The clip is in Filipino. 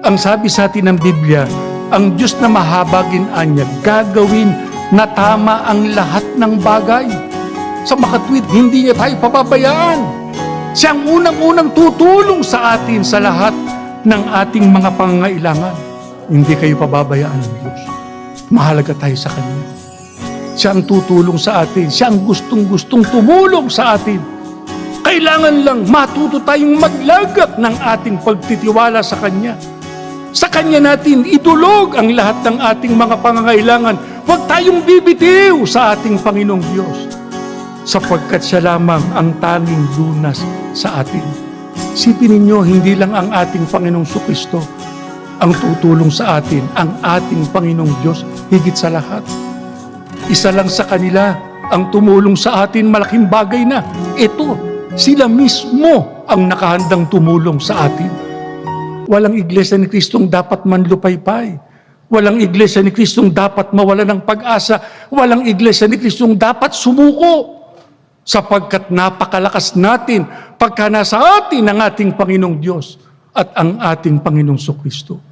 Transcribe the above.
Ang sabi sa atin ng Biblia, ang Diyos na mahabagin anya, gagawin na tama ang lahat ng bagay. Sa makatwid, hindi niya tayo pababayaan. Siya ang unang-unang tutulong sa atin sa lahat ng ating mga pangangailangan. Hindi kayo pababayaan ng Diyos. Mahalaga tayo sa Kanya. Siya ang tutulong sa atin. Siya ang gustong-gustong tumulong sa atin. Kailangan lang matuto tayong maglagak ng ating pagtitiwala sa Kanya. Sa Kanya natin idulog ang lahat ng ating mga pangangailangan. Huwag tayong bibitiw sa ating Panginoong Diyos, sapagkat siya lamang ang tanging lunas sa atin. Sipin ninyo, hindi lang ang ating Panginoong Kristo ang tutulong sa atin, ang ating Panginoong Diyos higit sa lahat. Isa lang sa kanila ang tumulong sa atin, malaking bagay na. Ito, sila mismo ang nakahandang tumulong sa atin. Walang iglesia ni Kristong dapat manlupaypay. Walang iglesia ni Kristong dapat mawala ng pag-asa. Walang iglesia ni Kristong dapat sumuko. Sapagkat napakalakas natin pagka nasa atin ang ating Panginoong Diyos at ang ating Panginoong Kristo.